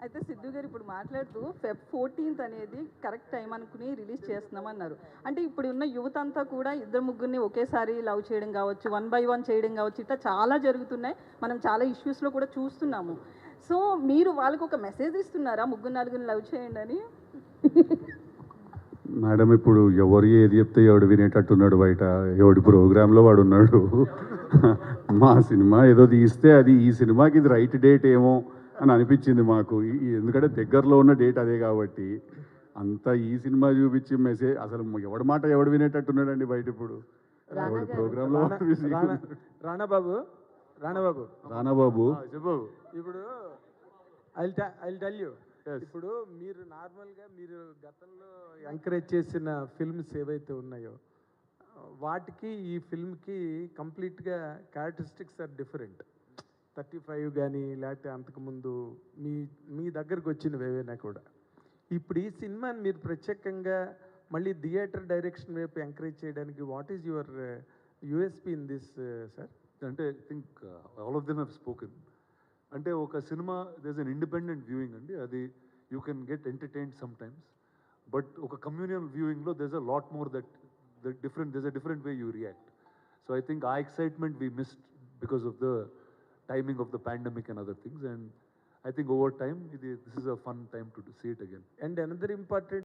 అయితే సిద్ధు గారు ఇప్పుడు మాట్లాడుతూ ఫెబ్ 14th అనేది కరెక్ట్ టైం అనుకుని రిలీజ్ చేస్తున్నామన్నారు. అంటే ఇప్పుడు ఉన్న యువత అంతా కూడా ఇద్దరు ముగ్గురిని ఒకేసారి లవ్ చేయడం కావచ్చు, 1 by 1 చేయడం కావచ్చు, ఇట్లా చాలా జరుగుతున్నాయి. మనం చాలా ఇష్యూస్లో కూడా చూస్తున్నాము. సో మీరు వాళ్ళకి ఒక మెసేజ్ ఇస్తున్నారా ముగ్గురు నలుగురిని లవ్ చేయండి అని? మేడం ఇప్పుడు ఎవరు ఏది చెప్తే ఎవడు వినేటట్టున్నాడు బయట, ఎవడి ప్రోగ్రాంలో వాడు ఉన్నాడు. మా సినిమా ఏదో తీస్తే అది ఈ సినిమాకి ఇది రైట్ డేట్ ఏమో అని అనిపించింది మాకు. ఎందుకంటే దగ్గరలో ఉన్న డేట్ అదే కాబట్టి అంతా ఈ సినిమా చూపించి మెసేజ్ అసలు ఎవడి మాట ఎవడు వినేటట్టున్నాడండి బయట ఇప్పుడు. ఎవడి ప్రోగ్రాంలో రాణాబాబు రానాబాబు చెప్పు. ఇప్పుడు ఐ టెల్ యూ, ఇప్పుడు మీరు నార్మల్గా మీరు గతంలో ఎంకరేజ్ చేసిన ఫిల్మ్స్ ఏవైతే ఉన్నాయో వాటికి ఈ ఫిల్మ్కి కంప్లీట్గా క్యారెక్టరిస్టిక్స్ ఆర్ డిఫరెంట్. 35 కానీ లేకపోతే అంతకుముందు మీ దగ్గరకు వచ్చినవి ఏవైనా కూడా ఇప్పుడు ఈ సినిమాని మీరు ప్రత్యేకంగా మళ్ళీ థియేటర్ డైరెక్షన్ వైపు ఎంకరేజ్ చేయడానికి what is your USP in this sir? అంటే I think all of them have spoken. అంటే ఒక cinema does an independent viewing అండి, అది you can get entertained some times. But ఒక కమ్యూనియల్ వ్యూయింగ్లో does a lot more that there's a different way you react. So I think our excitement we missed because of the timing of the pandemic and other things, and I think over time this is a fun time to see it again. And another important